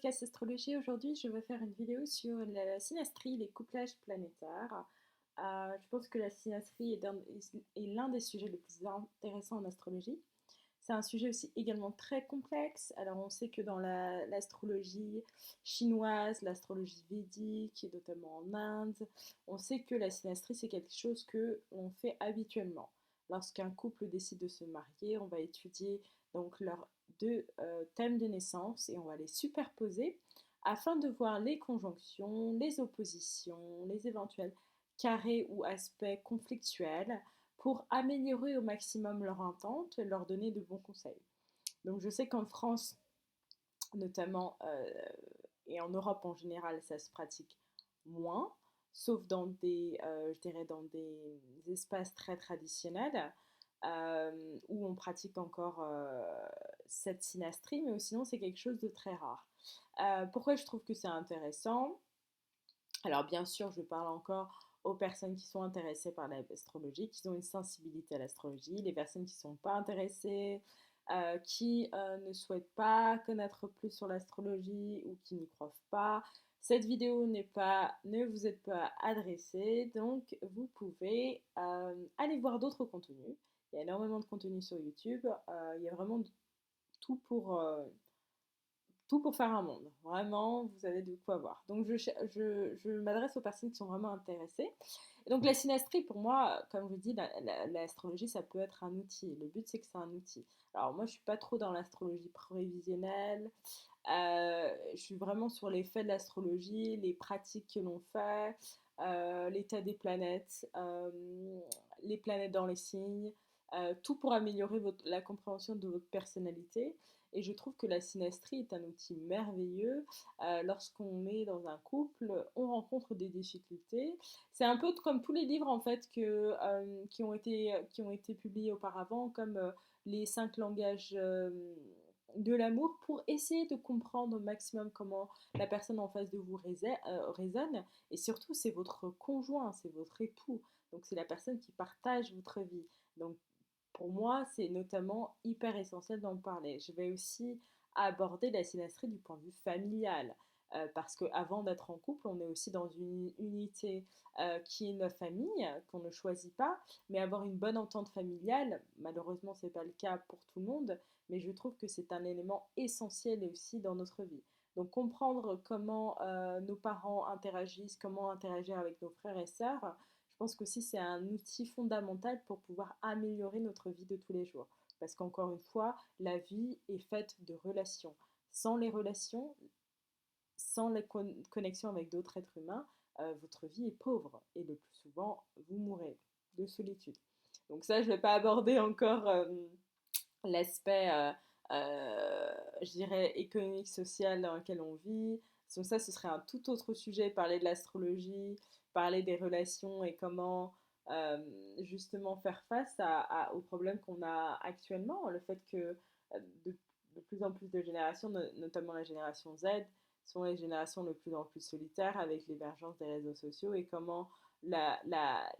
podcast Astrologie. Aujourd'hui, je vais faire une vidéo sur la synastrie, les couplages planétaires. Je pense que la synastrie est l'un des sujets les plus intéressants en astrologie. C'est un sujet aussi également très complexe. Alors, on sait que dans l'astrologie chinoise, l'astrologie védique, et notamment en Inde, on sait que la synastrie, c'est quelque chose que l'on fait habituellement. Lorsqu'un couple décide de se marier, on va étudier donc leurs deux thèmes de naissance et on va les superposer afin de voir les conjonctions, les oppositions, les éventuels carrés ou aspects conflictuels pour améliorer au maximum leur entente et leur donner de bons conseils. Donc je sais qu'en France, notamment, et en Europe en général, ça se pratique moins, sauf dans je dirais dans des espaces très traditionnels, où on pratique encore cette synastrie, mais sinon c'est quelque chose de très rare. Pourquoi je trouve que c'est intéressant? Alors bien sûr, je parle encore aux personnes qui sont intéressées par l'astrologie, qui ont une sensibilité à l'astrologie, les personnes qui ne sont pas intéressées, qui ne souhaitent pas connaître plus sur l'astrologie ou qui n'y croient pas. Cette vidéo ne vous est pas adressée, donc vous pouvez aller voir d'autres contenus. Il y a énormément de contenus sur YouTube. Il y a vraiment tout tout pour faire un monde. Vraiment, vous avez de quoi voir. Donc, je m'adresse aux personnes qui sont vraiment intéressées. Et donc, la synastrie, pour moi, comme je dis, l'astrologie, ça peut être un outil. Le but, c'est que c'est un outil. Alors, moi, je suis pas trop dans l'astrologie prévisionnelle. Je suis vraiment sur les faits de l'astrologie, les pratiques que l'on fait, l'état des planètes, les planètes dans les signes, tout pour améliorer la compréhension de votre personnalité. Et je trouve que la synastrie est un outil merveilleux. Lorsqu'on est dans un couple, on rencontre des difficultés. C'est un peu comme tous les livres en fait qui ont été publiés auparavant, comme les 5 langages de l'amour, pour essayer de comprendre au maximum comment la personne en face de vous raisonne. Et surtout, c'est votre conjoint, c'est votre époux. Donc c'est la personne qui partage votre vie. Donc pour moi, c'est notamment hyper essentiel d'en parler. Je vais aussi aborder la synastrie du point de vue familial. Parce qu'avant d'être en couple, on est aussi dans une unité qui est notre famille, qu'on ne choisit pas, mais avoir une bonne entente familiale, malheureusement, ce n'est pas le cas pour tout le monde, mais je trouve que c'est un élément essentiel aussi dans notre vie. Donc comprendre comment nos parents interagissent, comment interagir avec nos frères et sœurs, je pense qu'aussi c'est un outil fondamental pour pouvoir améliorer notre vie de tous les jours. Parce qu'encore une fois, la vie est faite de relations. Sans les relations, sans la connexion avec d'autres êtres humains, votre vie est pauvre. Et le plus souvent, vous mourrez de solitude. Donc ça, je ne vais pas aborder encore l'aspect, je dirais, économique, social dans lequel on vit. Donc ça, ce serait un tout autre sujet, parler de l'astrologie, parler des relations et comment justement faire face aux problèmes qu'on a actuellement. Le fait que de, de plus en plus de générations, notamment la génération Z, sont les générations de plus en plus solitaires avec l'émergence des réseaux sociaux et comment la, la,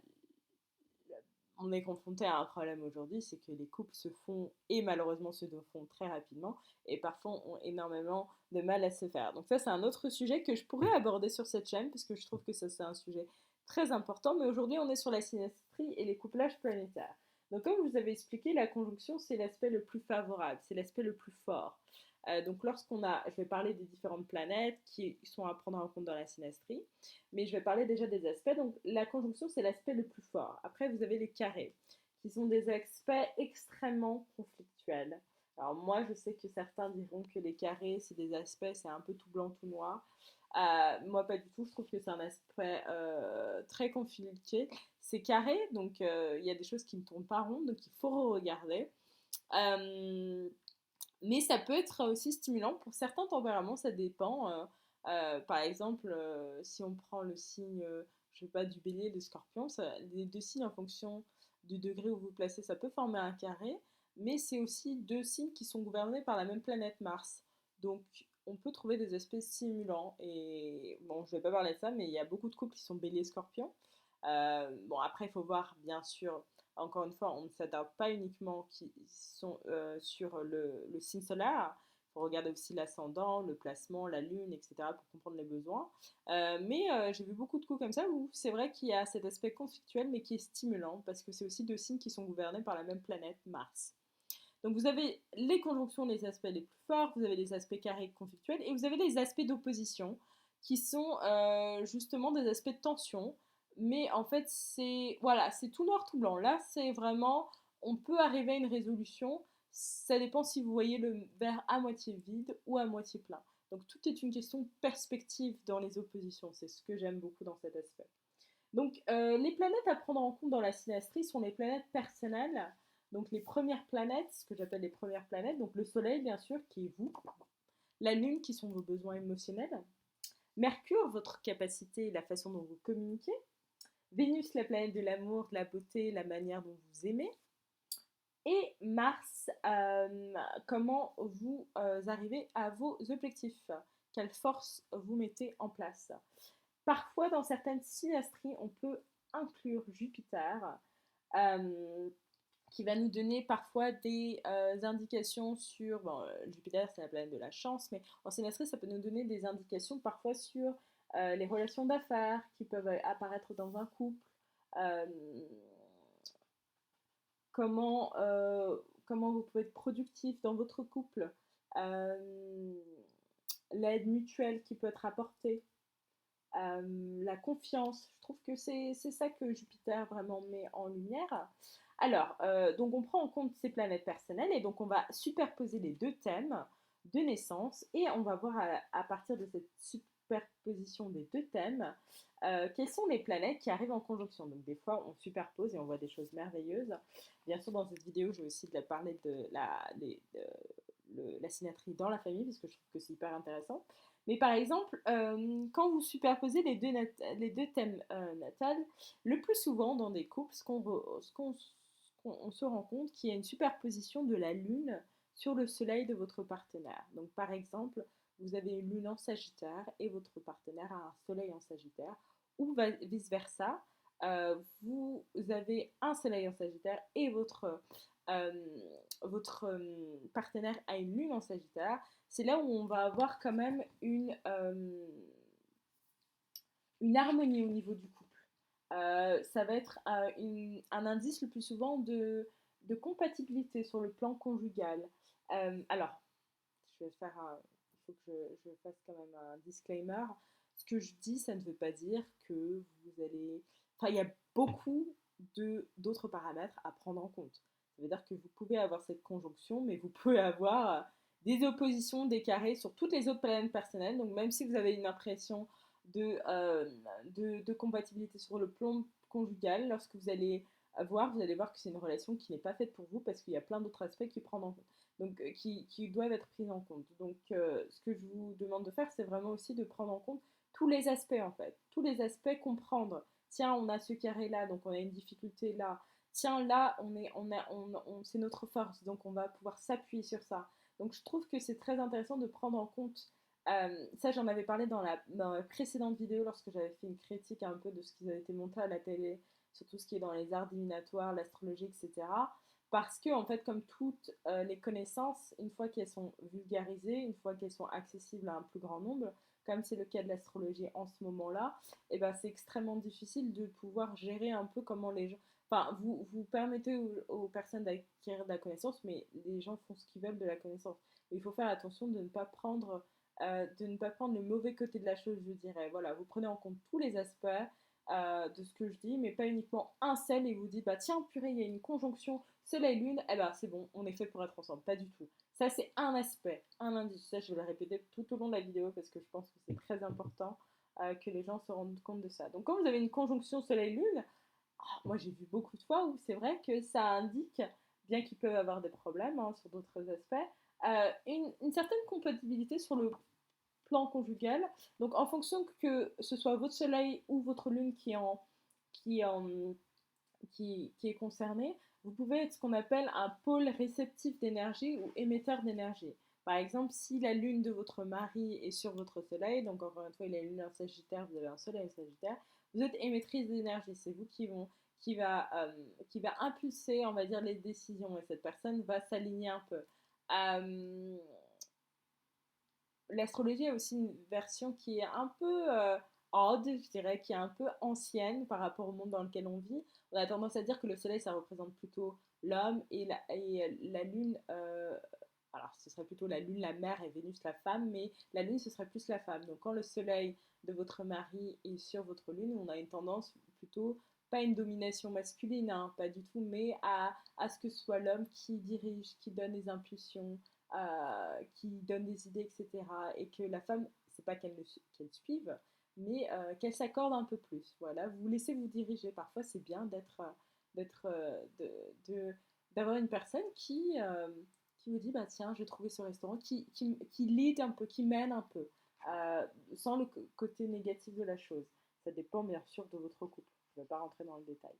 on est confronté à un problème aujourd'hui, c'est que les couples se font, et malheureusement se font très rapidement, et parfois ont énormément de mal à se faire. Donc ça, c'est un autre sujet que je pourrais aborder sur cette chaîne, parce que je trouve que ça, c'est un sujet très important, mais aujourd'hui, on est sur la synastrie et les couplages planétaires. Donc comme je vous avais expliqué, la conjonction, c'est l'aspect le plus favorable, c'est l'aspect le plus fort. Donc je vais parler des différentes planètes qui sont à prendre en compte dans la synastrie, mais je vais parler déjà des aspects. Donc la conjonction, c'est l'aspect le plus fort. Après, vous avez les carrés, qui sont des aspects extrêmement conflictuels. Alors moi, je sais que certains diront que les carrés, c'est des aspects, c'est un peu tout blanc, tout noir. Moi, pas du tout. Je trouve que c'est un aspect très conflictuel. C'est carré, donc il y a des choses qui ne tournent pas rond, donc il faut regarder. Euh, mais ça peut être aussi stimulant pour certains tempéraments, ça dépend. Par exemple, si on prend le signe, je sais pas, du bélier, de scorpion, les deux signes en fonction du degré où vous placez, ça peut former un carré, mais c'est aussi deux signes qui sont gouvernés par la même planète Mars. Donc on peut trouver des aspects stimulants. Et bon, je vais pas parler de ça, mais il y a beaucoup de couples qui sont bélier-scorpion. Bon, après, il faut voir, bien sûr, encore une fois, on ne s'attarde pas uniquement sur le signe solaire. faut regarder aussi l'ascendant, le placement, la lune, etc. pour comprendre les besoins. Mais j'ai vu beaucoup de coups comme ça où c'est vrai qu'il y a cet aspect conflictuel mais qui est stimulant parce que c'est aussi deux signes qui sont gouvernés par la même planète, Mars. Donc vous avez les conjonctions des aspects les plus forts, vous avez les aspects carrés conflictuels et vous avez les aspects d'opposition qui sont justement des aspects de tension. Mais en fait, c'est voilà, c'est tout noir, tout blanc. Là, c'est vraiment, on peut arriver à une résolution. Ça dépend si vous voyez le verre à moitié vide ou à moitié plein. Donc tout est une question de perspective dans les oppositions. C'est ce que j'aime beaucoup dans cet aspect. Donc, les planètes à prendre en compte dans la synastrie sont les planètes personnelles. Donc, les premières planètes, ce que j'appelle les premières planètes, donc le Soleil, bien sûr, qui est vous, la Lune, qui sont vos besoins émotionnels, Mercure, votre capacité et la façon dont vous communiquez, Vénus, la planète de l'amour, de la beauté, la manière dont vous aimez, et Mars, comment vous arrivez à vos objectifs, quelle force vous mettez en place. Parfois, dans certaines synastries, on peut inclure Jupiter, euh, qui va nous donner parfois des indications sur... Bon, Jupiter, c'est la planète de la chance, mais en synastrie, ça peut nous donner des indications parfois sur les relations d'affaires qui peuvent apparaître dans un couple, euh, comment vous pouvez être productif dans votre couple, euh, l'aide mutuelle qui peut être apportée, la confiance. Je trouve que c'est ça que Jupiter vraiment met en lumière. Alors, donc on prend en compte ces planètes personnelles et donc on va superposer les deux thèmes de naissance et on va voir à partir de cette superposition des deux thèmes quelles sont les planètes qui arrivent en conjonction. Donc des fois on superpose et on voit des choses merveilleuses. Bien sûr dans cette vidéo je vais aussi parler de la synastrie dans la famille parce que je trouve que c'est hyper intéressant. Mais par exemple, quand vous superposez les deux thèmes natals, le plus souvent dans des couples, on se rend compte qu'il y a une superposition de la Lune sur le Soleil de votre partenaire. Donc par exemple, vous avez une Lune en Sagittaire et votre partenaire a un Soleil en Sagittaire, ou vice-versa. Vous avez un Soleil en Sagittaire et euh, votre partenaire a une Lune en Sagittaire. C'est là où on va avoir quand même une harmonie au niveau du couple. Ça va être un indice le plus souvent de compatibilité sur le plan conjugal. Alors, je vais faire il faut que je fasse quand même un disclaimer. Ce que je dis, ça ne veut pas dire que vous allez... Enfin, il y a beaucoup d'autres paramètres à prendre en compte. Ça veut dire que vous pouvez avoir cette conjonction, mais vous pouvez avoir des oppositions, des carrés sur toutes les autres planètes personnelles. Donc même si vous avez une impression de compatibilité sur le plan conjugal, lorsque vous allez voir que c'est une relation qui n'est pas faite pour vous parce qu'il y a plein d'autres aspects qui prennent en compte. Donc, qui doivent être pris en compte. Donc, ce que je vous demande de faire, c'est vraiment aussi de prendre en compte tous les aspects, en fait. Tous les aspects, comprendre. Tiens, on a ce carré-là, donc on a une difficulté là. Tiens, là, c'est notre force, donc on va pouvoir s'appuyer sur ça. Donc, je trouve que c'est très intéressant de prendre en compte. Ça, j'en avais parlé dans la précédente vidéo lorsque j'avais fait une critique un peu de ce qui avait été montré à la télé, sur tout ce qui est dans les arts divinatoires, l'astrologie, etc. Parce que, en fait, comme toutes les connaissances, une fois qu'elles sont vulgarisées, une fois qu'elles sont accessibles à un plus grand nombre, comme c'est le cas de l'astrologie en ce moment-là, et ben c'est extrêmement difficile de pouvoir gérer un peu comment les gens... Enfin, vous permettez aux personnes d'acquérir de la connaissance, mais les gens font ce qu'ils veulent de la connaissance. Mais il faut faire attention de ne pas prendre le mauvais côté de la chose, je dirais. Voilà, vous prenez en compte tous les aspects, de ce que je dis, mais pas uniquement un seul et vous dites, bah tiens, purée, il y a une conjonction Soleil-Lune, eh ben c'est bon, on est fait pour être ensemble. Pas du tout. Ça, c'est un aspect, un indice. Ça, je vais le répéter tout au long de la vidéo parce que je pense que c'est très important que les gens se rendent compte de ça. Donc, quand vous avez une conjonction Soleil-Lune, moi j'ai vu beaucoup de fois où c'est vrai que ça indique, bien qu'ils peuvent avoir des problèmes sur d'autres aspects, une certaine compatibilité sur le plan conjugal. Donc en fonction que ce soit votre soleil ou votre lune qui est, en, qui est concerné, vous pouvez être ce qu'on appelle un pôle réceptif d'énergie ou émetteur d'énergie. Par exemple, si la lune de votre mari est sur votre soleil, donc encore une fois, il a une lune en Sagittaire, vous avez un soleil en Sagittaire, vous êtes émettrice d'énergie. C'est vous qui va impulser, on va dire, les décisions et cette personne va s'aligner un peu. Euh, l'astrologie a aussi une version qui est un peu odd, je dirais, qui est un peu ancienne par rapport au monde dans lequel on vit. On a tendance à dire que le soleil, ça représente plutôt l'homme et la lune, alors ce serait plutôt la lune, la mère et Vénus, la femme, mais la lune, ce serait plus la femme. Donc quand le soleil de votre mari est sur votre lune, on a une tendance plutôt, pas une domination masculine, hein, pas du tout, mais à ce que ce soit l'homme qui dirige, qui donne les impulsions, qui donne des idées, etc. Et que la femme, c'est pas qu'elle suive, mais qu'elle s'accorde un peu plus. Voilà, vous laissez vous diriger. Parfois, c'est bien d'être, d'avoir une personne qui vous dit, bah tiens, j'ai trouvé ce restaurant, qui lead un peu, qui mène un peu, euh, sans le côté négatif de la chose. Ça dépend bien sûr de votre couple. Je ne vais pas rentrer dans le détail.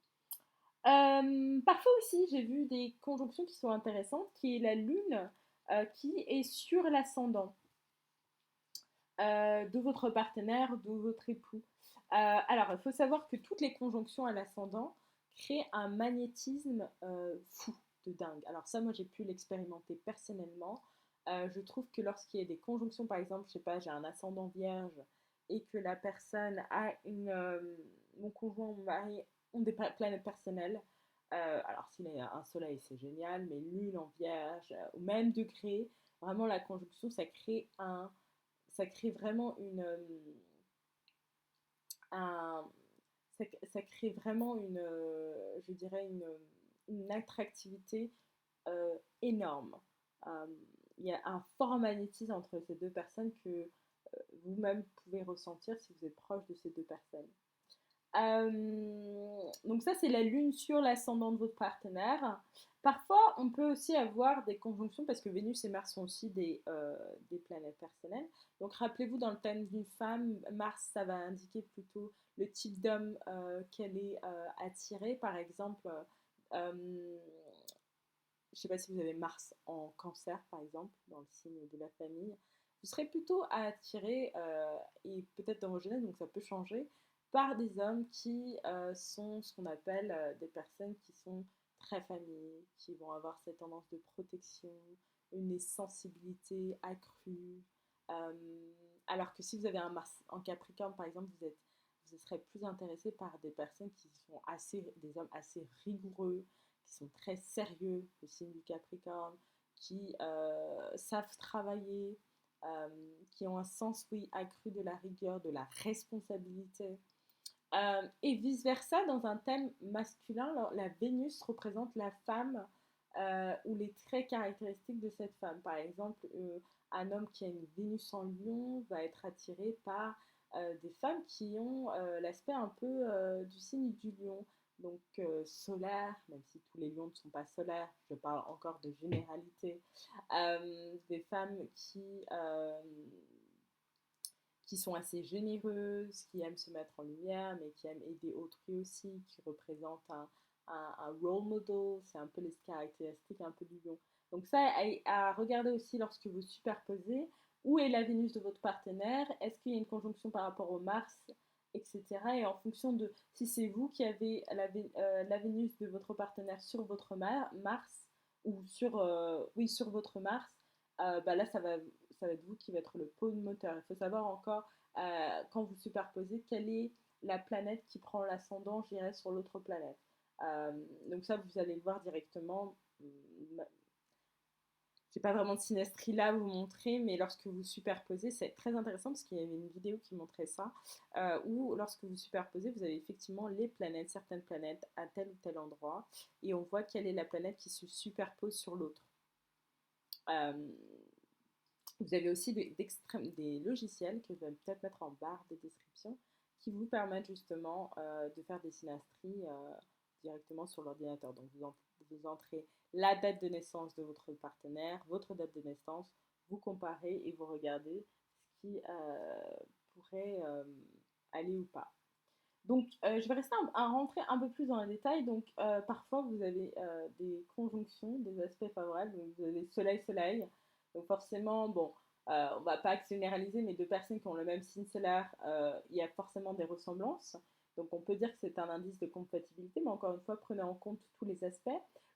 Parfois aussi, j'ai vu des conjonctions qui sont intéressantes, qui est la lune qui est sur l'ascendant de votre partenaire, de votre époux. Alors, il faut savoir que toutes les conjonctions à l'ascendant créent un magnétisme fou, de dingue. Alors ça, moi, j'ai pu l'expérimenter personnellement. Je trouve que lorsqu'il y a des conjonctions, par exemple, je sais pas, j'ai un ascendant vierge et que la personne a mon conjoint, mon mari ont des planètes personnelles. Alors s'il a un soleil, c'est génial, mais lune en vierge, au même degré, vraiment la conjonction, ça crée vraiment un, ça crée vraiment je dirais une attractivité énorme. Euh, il y a un fort magnétisme entre ces deux personnes que vous-même pouvez ressentir si vous êtes proche de ces deux personnes. Donc ça, c'est la lune sur l'ascendant de votre partenaire. Parfois, on peut aussi avoir des conjonctions, parce que Vénus et Mars sont aussi des planètes personnelles. Donc rappelez-vous, dans le thème d'une femme, Mars, ça va indiquer plutôt le type d'homme qu'elle est attirée. Par exemple, euh, je ne sais pas si vous avez Mars en cancer, par exemple, dans le signe de la famille, vous serez plutôt attiré, et peut-être dans vos gènes, donc ça peut changer, par des hommes qui sont ce qu'on appelle des personnes qui sont très familles, qui vont avoir cette tendance de protection, une sensibilité accrue. Euh, alors que si vous avez un Mars en Capricorne, par exemple, vous serez plus intéressé par des personnes qui sont des hommes assez rigoureux, qui sont très sérieux, le signe du Capricorne, qui savent travailler, euh, qui ont un sens, oui, accru de la rigueur, de la responsabilité. Et vice-versa, dans un thème masculin, la Vénus représente la femme ou les traits caractéristiques de cette femme. Par exemple, un homme qui a une Vénus en lion va être attiré par des femmes qui ont l'aspect un peu du signe du lion. Donc solaire, même si tous les lions ne sont pas solaires, je parle encore de généralité. Des femmes qui sont assez généreuses, qui aiment se mettre en lumière, mais qui aiment aider autrui aussi, qui représentent un role model, c'est un peu les caractéristiques un peu du lion. Donc ça, à regarder aussi lorsque vous superposez, où est la Vénus de votre partenaire, est-ce qu'il y a une conjonction par rapport au Mars, etc. Et en fonction de si c'est vous qui avez la Vénus de votre partenaire sur votre Mars, ou oui, sur votre Mars, bah là, ça va être vous qui va être le pôle moteur. Il faut savoir encore, quand vous superposez, quelle est la planète qui prend l'ascendant, je dirais, sur l'autre planète. Euh, donc ça, vous allez le voir directement. J'ai pas vraiment de synastrie là à vous montrer, mais lorsque vous superposez, c'est très intéressant parce qu'il y avait une vidéo qui montrait ça, où lorsque vous superposez, vous avez effectivement les planètes, certaines planètes à tel ou tel endroit, et on voit quelle est la planète qui se superpose sur l'autre. Euh, Vous avez aussi des logiciels que je vais peut-être mettre en barre de description qui vous permettent justement de faire des synastries directement sur l'ordinateur. Donc vous entrez la date de naissance de votre partenaire, votre date de naissance, vous comparez et vous regardez ce qui pourrait aller ou pas. Donc, je vais rester à rentrer un peu plus dans les détails. Donc, parfois, vous avez des conjonctions, des aspects favorables. Donc, vous avez soleil-soleil. Donc, forcément, bon, on ne va pas généraliser, mais deux personnes qui ont le même signe solaire, il y a forcément des ressemblances. Donc, on peut dire que c'est un indice de compatibilité, mais encore une fois, prenez en compte tous les aspects.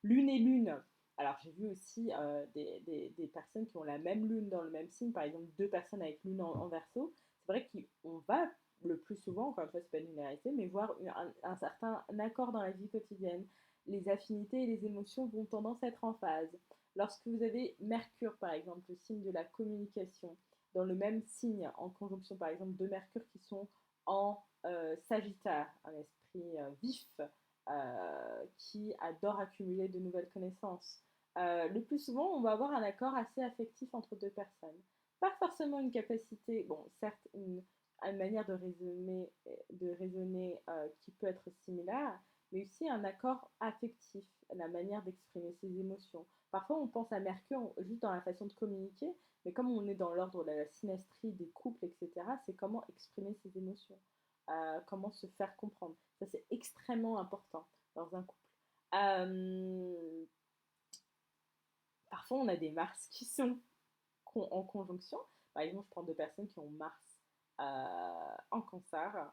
Lune et lune, Alors, j'ai vu aussi des personnes qui ont la même lune dans le même signe, par exemple deux personnes avec lune en verso. C'est vrai qu'on va le plus souvent, encore une fois, c'est pas une linéarité, mais voir un certain accord dans la vie quotidienne. Les affinités et les émotions vont tendance à être en phase. Lorsque vous avez Mercure, par exemple, le signe de la communication, dans le même signe, en conjonction, par exemple, deux Mercure qui sont en Sagittaire, un esprit vif, qui adore accumuler de nouvelles connaissances. Le plus souvent, on va avoir un accord assez affectif entre deux personnes. Pas forcément une capacité, bon, certes, une manière de raisonner qui peut être similaire, mais aussi un accord affectif, la manière d'exprimer ses émotions. Parfois, on pense à Mercure juste dans la façon de communiquer, mais comme on est dans l'ordre de la synastrie des couples, etc., c'est comment exprimer ses émotions, comment se faire comprendre. Ça, c'est extrêmement important dans un couple. Euh, Parfois, on a des Mars qui sont en conjonction. Par exemple, je prends deux personnes qui ont Mars en cancer.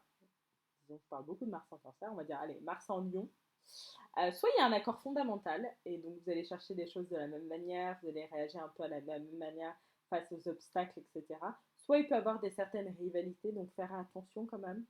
Disons, je parle beaucoup de Mars en cancer. On va dire, allez, Mars en lion. Soit il y a un accord fondamental, et donc vous allez chercher des choses de la même manière, vous allez réagir un peu à la même manière face aux obstacles, etc. Soit il peut y avoir des certaines rivalités, donc faire attention quand même.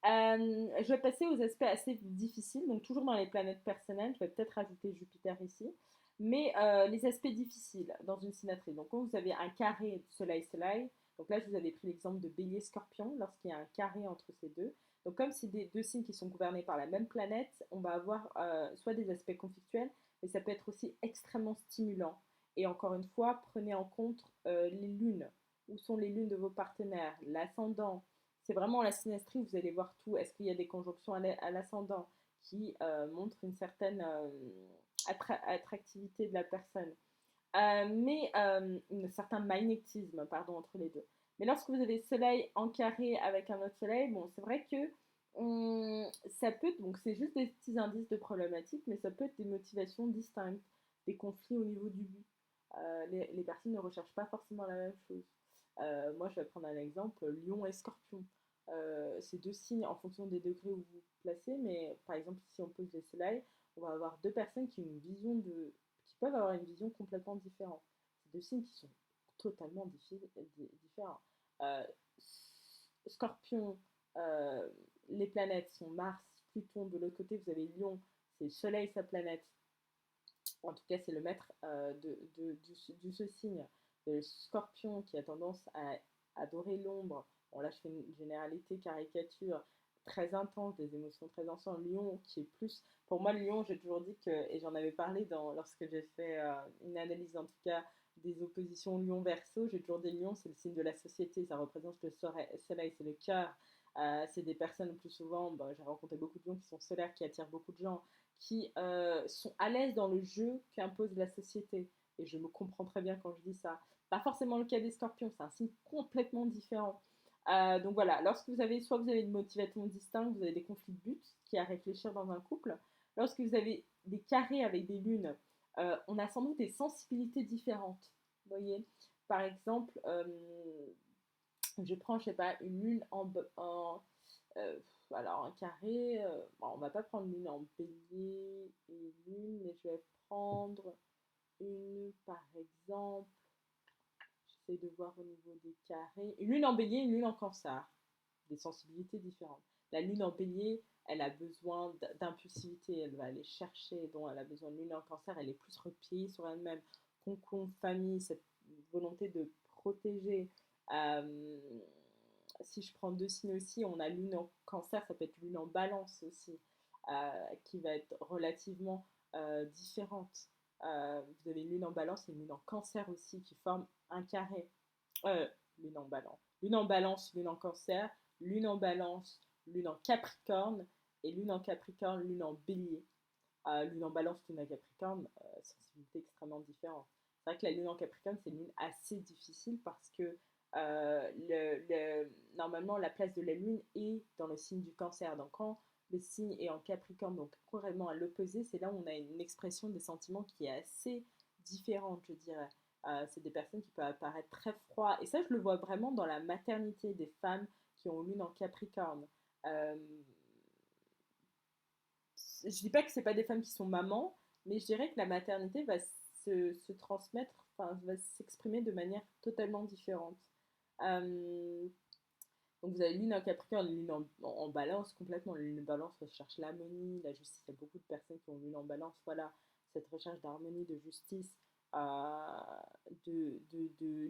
Je vais passer aux aspects assez difficiles, donc toujours dans les planètes personnelles, je vais peut-être rajouter Jupiter ici, mais les aspects difficiles dans une synastrie. Donc quand vous avez un carré Soleil-Soleil, donc là je vous avais pris l'exemple de Bélier-Scorpion, lorsqu'il y a un carré entre ces deux. Donc comme c'est des deux signes qui sont gouvernés par la même planète, on va avoir soit des aspects conflictuels, mais ça peut être aussi extrêmement stimulant. Et encore une fois, prenez en compte les lunes. Où sont les lunes de vos partenaires, l'ascendant, c'est vraiment la synastrie où vous allez voir tout. Est-ce qu'il y a des conjonctions à l'ascendant qui montrent une certaine attractivité de la personne, mais un certain magnétisme, pardon, entre les deux. Mais lorsque vous avez Soleil en carré avec un autre Soleil, bon, c'est vrai que ça peut, donc c'est juste des petits indices de problématiques, mais ça peut être des motivations distinctes, des conflits au niveau du but. Les personnes ne recherchent pas forcément la même chose. Moi, je vais prendre un exemple, Lion et Scorpion. C'est deux signes en fonction des degrés où vous vous placez, mais par exemple, si on pose les soleils, on va avoir deux personnes qui peuvent avoir une vision complètement différente. C'est deux signes qui sont totalement différents. Euh, Scorpion, euh, les planètes sont Mars, Pluton, de l'autre côté, vous avez Lion, c'est le Soleil, sa planète. En tout cas, c'est le maître de ce signe. Le Scorpion qui a tendance à adorer l'ombre. Bon, là, je fais une généralité, caricature, très intense, des émotions très intenses. Lion qui est plus. Pour moi, le Lion, j'ai toujours dit que, et j'en avais parlé lorsque j'ai fait une analyse, en tout cas, des oppositions Lion-Verseau, j'ai toujours dit Lion, c'est le signe de la société, ça représente le soleil, c'est le cœur. C'est des personnes le plus souvent, bah, j'ai rencontré beaucoup de lions qui sont solaires, qui attirent beaucoup de gens, qui sont à l'aise dans le jeu qu'impose la société. Et je me comprends très bien quand je dis ça. Pas forcément le cas des scorpions, c'est un signe complètement différent. Donc voilà, lorsque soit vous avez une motivation distincte, vous avez des conflits de buts qui à réfléchir dans un couple. Lorsque vous avez des carrés avec des lunes, on a sans doute des sensibilités différentes. Vous voyez, par exemple, je prends, je sais pas, une lune euh, alors un carré, bon, on va pas prendre lune en bélier et lune, mais je vais prendre une par exemple, j'essaie de voir au niveau des carrés, une lune en bélier, une lune en cancer, des sensibilités différentes. La lune en bélier, elle a besoin d'impulsivité, elle va aller chercher, dont elle a besoin de lune en cancer, elle est plus repliée sur elle-même, concombre, famille, cette volonté de protéger. Euh, Si je prends deux signes aussi, on a lune en cancer, ça peut être lune en balance aussi, qui va être relativement différente. Vous avez lune en balance et lune en cancer aussi qui forment un carré. Euh, Lune en balance. Lune en balance, lune en cancer, lune en balance, lune en capricorne, et lune en capricorne, lune en bélier. Lune en balance, lune en capricorne, sensibilité extrêmement différente. C'est vrai que la lune en capricorne, c'est une lune assez difficile parce que normalement, la place de la lune est dans le signe du cancer. Donc quand le signe est en capricorne, donc complètement à l'opposé, c'est là où on a une expression des sentiments qui est assez différente, je dirais. C'est des personnes qui peuvent apparaître très froides. Et ça, je le vois vraiment dans la maternité des femmes qui ont lune en capricorne. Euh, je dis pas que c'est pas des femmes qui sont mamans, mais je dirais que la maternité va se transmettre, enfin, va s'exprimer de manière totalement différente. Euh, donc vous avez lune en Capricorne, lune en balance complètement. Lune en balance recherche l'harmonie, la justice. Il y a beaucoup de personnes qui ont lune en balance. Voilà, cette recherche d'harmonie, de justice, de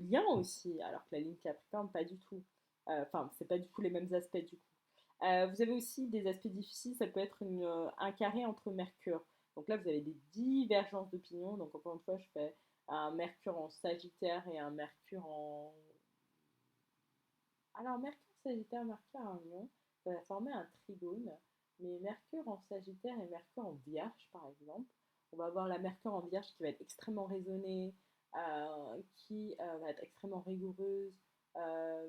lien aussi. Alors que la ligne Capricorne, pas du tout. Enfin, c'est pas du tout les mêmes aspects du coup. Vous avez aussi des aspects difficiles. Ça peut être un carré entre Mercure. Donc là, vous avez des divergences d'opinion. Donc encore une fois, je fais un Mercure en Sagittaire et un Mercure en alors, Mercure, Sagittaire, Mercure en Lion, ça va former un trigone, mais Mercure en Sagittaire et Mercure en Vierge, par exemple, on va avoir la Mercure en Vierge qui va être extrêmement raisonnée, qui va être extrêmement rigoureuse. Euh,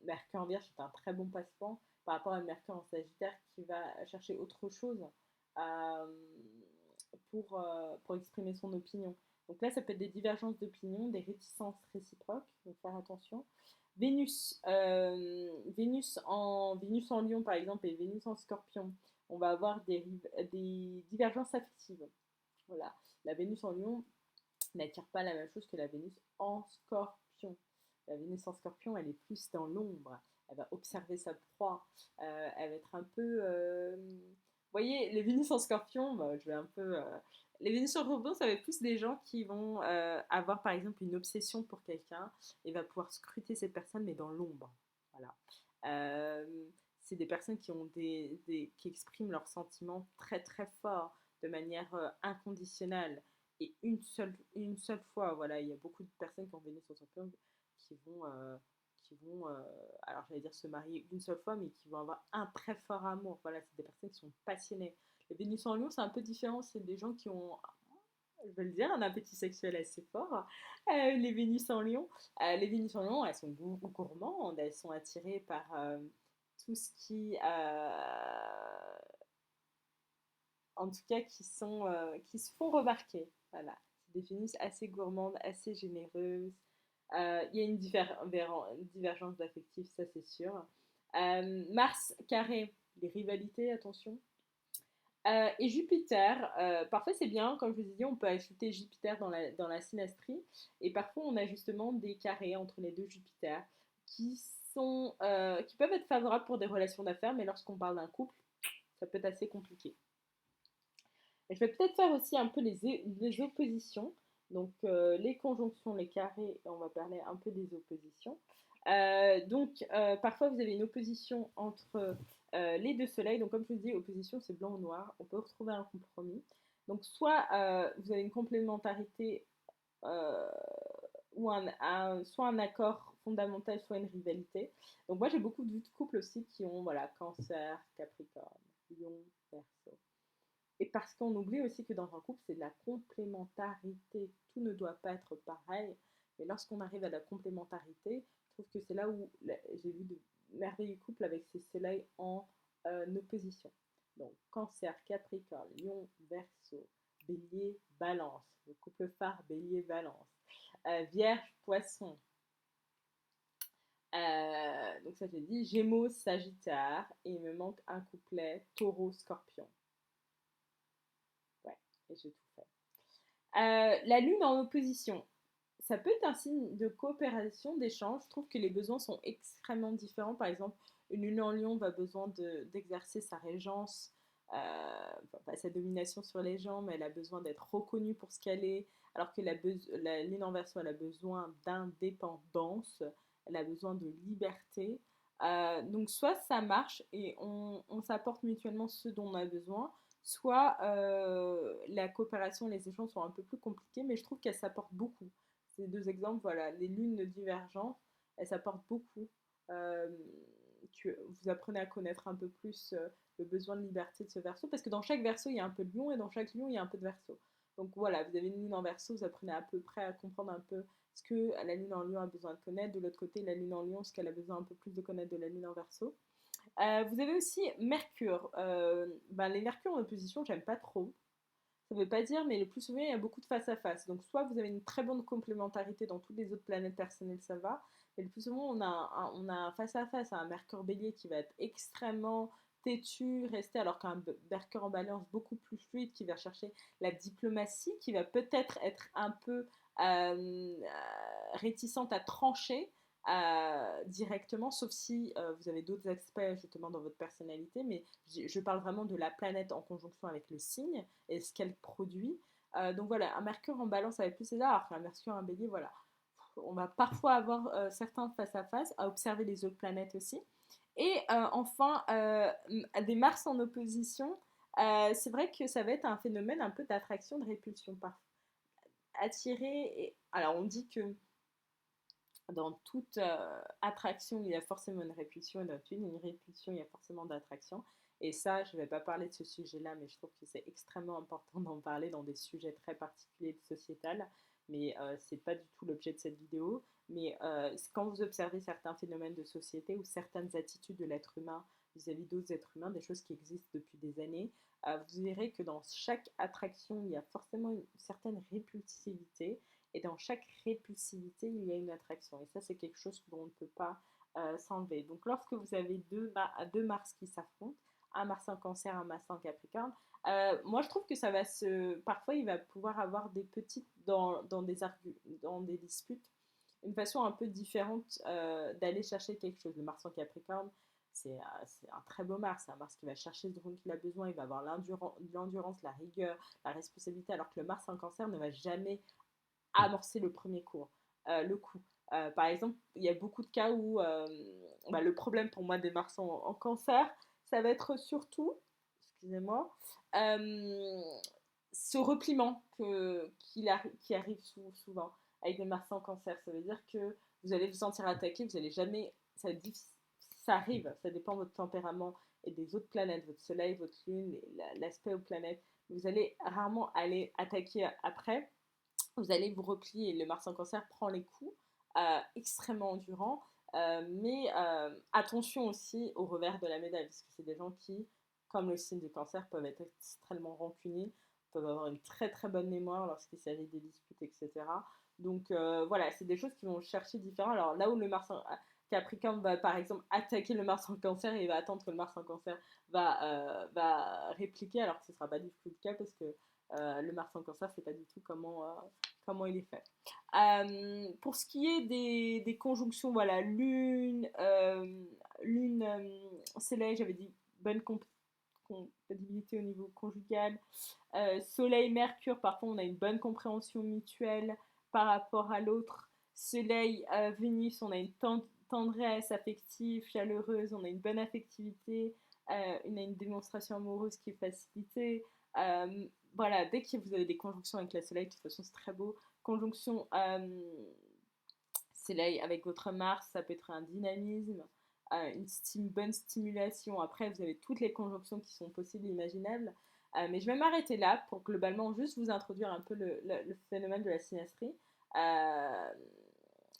Mercure en Vierge, c'est un très bon passe-temps par rapport à Mercure en Sagittaire qui va chercher autre chose euh, pour exprimer son opinion. Donc là, ça peut être des divergences d'opinion, des réticences réciproques, donc faire attention. Vénus en Lion, par exemple, et Vénus en Scorpion, on va avoir des divergences affectives. Voilà. La Vénus en Lion n'attire pas la même chose que la Vénus en Scorpion. La Vénus en Scorpion, elle est plus dans l'ombre. Elle va observer sa proie. Elle va être un peu. Vous voyez, les Vénus en Scorpion, bah, je vais un peu. Les Vénus en Scorpion, ça va être plus des gens qui vont avoir par exemple une obsession pour quelqu'un et va pouvoir scruter cette personne, mais dans l'ombre. Voilà. Euh, c'est des personnes qui ont qui expriment leurs sentiments très très fort, de manière inconditionnelle et une seule fois. Voilà, il y a beaucoup de personnes qui ont Vénus en Scorpion qui vont, alors j'allais dire se marier une seule fois, mais qui vont avoir un très fort amour. Voilà, c'est des personnes qui sont passionnées. Les Vénus en Lion, c'est un peu différent. C'est des gens qui ont, je vais le dire, un appétit sexuel assez fort. Les Vénus en Lion, elles sont gourmandes, elles sont attirées par tout ce qui, en tout cas, qui se font remarquer. Voilà, c'est des Vénus assez gourmandes, assez généreuses. Il y a une divergence d'affectif, ça c'est sûr. Mars carré, les rivalités, attention. Et Jupiter, parfois c'est bien, comme je vous ai dit, on peut ajouter Jupiter dans la synastrie. Et parfois on a justement des carrés entre les deux Jupiters qui peuvent être favorables pour des relations d'affaires, mais lorsqu'on parle d'un couple, ça peut être assez compliqué. Et je vais peut-être faire aussi un peu les oppositions. Donc les conjonctions, les carrés, et on va parler un peu des oppositions. Parfois vous avez une opposition entre les deux soleils. Donc comme je vous dis, opposition c'est blanc ou noir. On peut retrouver un compromis. Donc soit vous avez une complémentarité euh, ou soit un accord fondamental, soit une rivalité. Donc moi j'ai beaucoup de vues de couple aussi qui ont voilà, Cancer, Capricorne, Lion, Verseau. Et parce qu'on oublie aussi que dans un couple, c'est de la complémentarité. Tout ne doit pas être pareil. Mais lorsqu'on arrive à la complémentarité, je trouve que c'est là où j'ai vu de merveilleux couples avec ces soleils en opposition. Donc, Cancer, Capricorne, Lion, Verseau, Bélier, Balance. Le couple phare, Bélier, Balance. Vierge, Poisson. Donc ça, j'ai dit Gémeaux, Sagittaire. Et il me manque un couplet, Taureau, Scorpion. Ouais, et j'ai tout fait. La lune en opposition, ça peut être un signe de coopération, d'échange. Je trouve que les besoins sont extrêmement différents. Par exemple, une lune en lion va besoin d'exercer sa régence, pas sa domination sur les gens, mais elle a besoin d'être reconnue pour ce qu'elle est. Alors que la lune en verso, elle a besoin d'indépendance, elle a besoin de liberté. Donc soit ça marche et on s'apporte mutuellement ce dont on a besoin, soit la coopération et les échanges sont un peu plus compliqués, mais je trouve qu'elles s'apportent beaucoup. Ces deux exemples, voilà, les lunes divergentes, elles s'apportent beaucoup. Euh, vous apprenez à connaître un peu plus le besoin de liberté de ce verso, parce que dans chaque verso, il y a un peu de lion, et dans chaque lion, il y a un peu de verso. Donc voilà, vous avez une lune en verso, vous apprenez à peu près à comprendre un peu ce que la lune en lion a besoin de connaître. De l'autre côté, la lune en lion, ce qu'elle a besoin un peu plus de connaître de la lune en verso. Vous avez aussi Mercure. Les Mercure en opposition, j'aime pas trop. Ça ne veut pas dire, mais le plus souvent, il y a beaucoup de face à face. Donc, soit vous avez une très bonne complémentarité dans toutes les autres planètes personnelles, ça va. Mais le plus souvent, on a un face à face, un Mercure bélier qui va être extrêmement têtu, resté, alors qu'un Mercure en balance beaucoup plus fluide, qui va chercher la diplomatie, qui va peut-être être un peu réticente à trancher directement, sauf si vous avez d'autres aspects justement dans votre personnalité, mais je parle vraiment de la planète en conjonction avec le signe et ce qu'elle produit. Donc voilà, un Mercure en balance avec plus César, alors qu'un Mercure en bélier, voilà. On va parfois avoir certains face à face, à observer les autres planètes aussi. Et enfin, des Mars en opposition, c'est vrai que ça va être un phénomène un peu d'attraction, de répulsion. Attirer, alors on dit que dans toute attraction, il y a forcément une répulsion, et dans une répulsion, il y a forcément d'attraction. Et ça, je ne vais pas parler de ce sujet-là, mais je trouve que c'est extrêmement important d'en parler dans des sujets très particuliers sociétal. Mais ce n'est pas du tout l'objet de cette vidéo. Mais quand vous observez certains phénomènes de société ou certaines attitudes de l'être humain vis-à-vis d'autres êtres humains, des choses qui existent depuis des années, vous verrez que dans chaque attraction, il y a forcément une certaine répulsivité. Et dans chaque répulsivité, il y a une attraction. Et ça, c'est quelque chose dont on ne peut pas s'enlever. Donc, lorsque vous avez deux Mars qui s'affrontent, un Mars en Cancer, un Mars en Capricorne, moi, je trouve que ça va se... Parfois, il va pouvoir avoir des petites... dans des disputes, une façon un peu différente d'aller chercher quelque chose. Le Mars en Capricorne, c'est un très beau Mars. C'est un Mars qui va chercher ce dont il a besoin. Il va avoir l'endurance, la rigueur, la responsabilité, alors que le Mars en Cancer ne va jamais amorcer le premier cours, le coup. Par exemple, il y a beaucoup de cas où le problème pour moi des Mars en Cancer, ça va être surtout, excusez-moi, ce repliement qui arrive souvent avec des Mars en Cancer. Ça veut dire que vous allez vous sentir attaqué, vous allez jamais, ça arrive, ça dépend de votre tempérament et des autres planètes, votre Soleil, votre Lune, l'aspect aux planètes. Vous allez rarement aller attaquer après, vous allez vous replier. Le Mars en Cancer prend les coups, extrêmement endurant, mais attention aussi au revers de la médaille, parce que c'est des gens qui, comme le signe du Cancer, peuvent être extrêmement rancuniers, peuvent avoir une très très bonne mémoire lorsqu'il s'agit des disputes, etc. Donc voilà, c'est des choses qui vont chercher différents. Alors là où le Mars en Capricorne va par exemple attaquer le Mars en Cancer, et il va attendre que le Mars en Cancer va répliquer, alors que ce ne sera pas du tout le cas, parce que le Mars en Cancer, c'est pas du tout comment il est fait. Pour ce qui est des conjonctions, voilà, lune, soleil, j'avais dit bonne compatibilité au niveau conjugal. Soleil, Mercure, parfois on a une bonne compréhension mutuelle par rapport à l'autre. Soleil, Vénus, on a une tendresse affective, chaleureuse, on a une bonne affectivité, on a une démonstration amoureuse qui est facilitée. Voilà, dès que vous avez des conjonctions avec la Soleil, de toute façon c'est très beau. Conjonction Soleil avec votre Mars, ça peut être un dynamisme, une bonne stimulation. Après, vous avez toutes les conjonctions qui sont possibles et imaginables. Mais je vais m'arrêter là pour globalement juste vous introduire un peu le phénomène de la synastrie. Euh,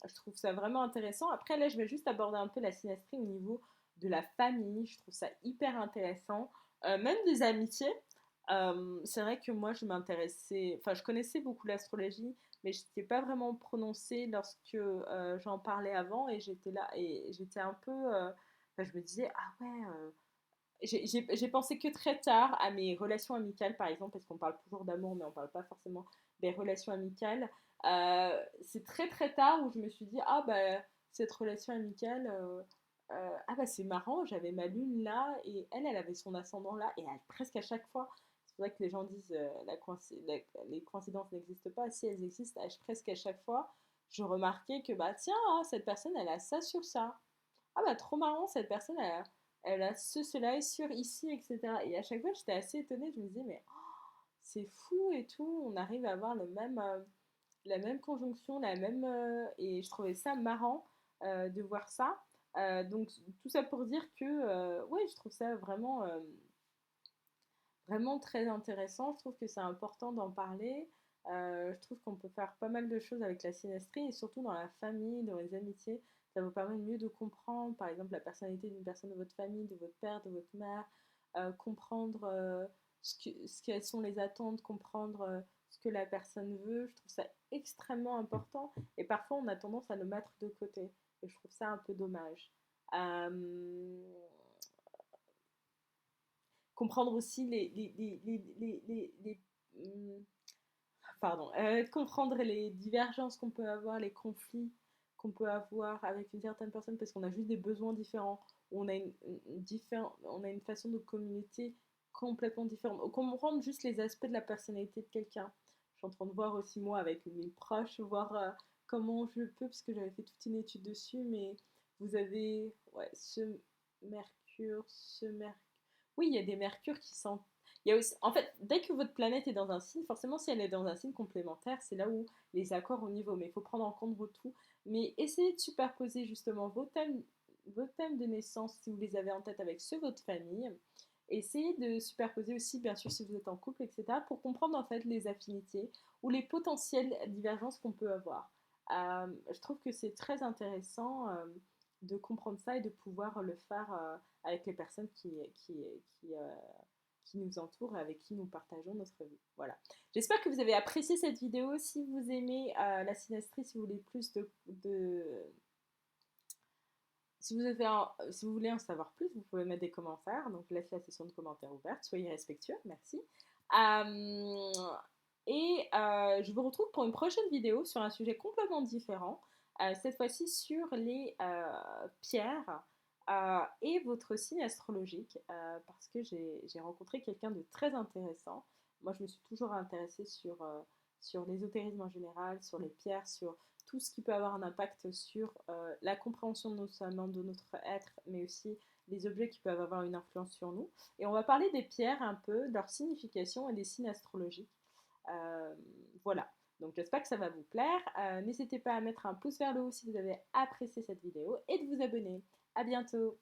je trouve ça vraiment intéressant. Après, là, je vais juste aborder un peu la synastrie au niveau de la famille. Je trouve ça hyper intéressant. Même des amitiés. C'est vrai que moi, je connaissais beaucoup l'astrologie, mais je n'étais pas vraiment prononcée lorsque j'en parlais avant, et j'étais là, et j'étais un peu. Je me disais, ah ouais. J'ai pensé que très tard à mes relations amicales, par exemple, parce qu'on parle toujours d'amour, mais on parle pas forcément des relations amicales. C'est très très tard où je me suis dit, ah bah, cette relation amicale, ah bah c'est marrant, j'avais ma lune là, et elle avait son ascendant là, et presque à chaque fois, c'est vrai que les gens disent les coïncidences n'existent pas. Si elles existent, presque à chaque fois, je remarquais que bah tiens, hein, cette personne elle a ça sur ça. Ah bah trop marrant, cette personne elle a cela sur ici, etc. Et à chaque fois j'étais assez étonnée, je me disais mais c'est fou et tout, on arrive à avoir la même conjonction, et je trouvais ça marrant de voir ça. Donc tout ça pour dire que ouais, je trouve ça vraiment très intéressant. Je trouve que c'est important d'en parler. Je trouve qu'on peut faire pas mal de choses avec la synastrie, et surtout dans la famille, dans les amitiés. Ça vous permet mieux de comprendre, par exemple, la personnalité d'une personne de votre famille, de votre père, de votre mère, comprendre quelles sont les attentes, comprendre ce que la personne veut. Je trouve ça extrêmement important, et parfois on a tendance à le mettre de côté. Et je trouve ça un peu dommage. Euh, comprendre aussi pardon, comprendre les divergences qu'on peut avoir, les conflits qu'on peut avoir avec une certaine personne parce qu'on a juste des besoins différents, ou on a une façon de communiquer complètement différente. Ou comprendre juste les aspects de la personnalité de quelqu'un. Je suis en train de voir aussi moi avec mes proches, voir comment je peux, parce que j'avais fait toute une étude dessus, mais vous avez ouais, ce Mercure. Oui, il y a des Mercures qui sont il y a aussi, en fait, dès que votre planète est dans un signe, forcément, si elle est dans un signe complémentaire, c'est là où les accords au niveau. Mais il faut prendre en compte vos tout. Mais essayez de superposer justement vos thèmes de naissance, si vous les avez en tête avec ceux de votre famille. Essayez de superposer aussi, bien sûr, si vous êtes en couple, etc., pour comprendre en fait les affinités ou les potentielles divergences qu'on peut avoir. Je trouve que c'est très intéressant de comprendre ça et de pouvoir le faire avec les personnes qui nous entourent et avec qui nous partageons notre vie. Voilà. J'espère que vous avez apprécié cette vidéo. Si vous aimez la synastrie, si vous voulez plus si vous voulez en savoir plus, vous pouvez mettre des commentaires. Donc, laisse la session de commentaires ouverte. Soyez respectueux. Merci. Euh, je vous retrouve pour une prochaine vidéo sur un sujet complètement différent. Cette fois-ci sur les pierres et votre signe astrologique. Parce que j'ai rencontré quelqu'un de très intéressant. Moi, je me suis toujours intéressée sur l'ésotérisme en général, sur les pierres, sur tout ce qui peut avoir un impact sur la compréhension non seulement de notre être, mais aussi les objets qui peuvent avoir une influence sur nous. Et on va parler des pierres un peu, de leur signification et des signes astrologiques. Euh, voilà. Donc j'espère que ça va vous plaire. N'hésitez pas à mettre un pouce vers le haut si vous avez apprécié cette vidéo et de vous abonner. À bientôt.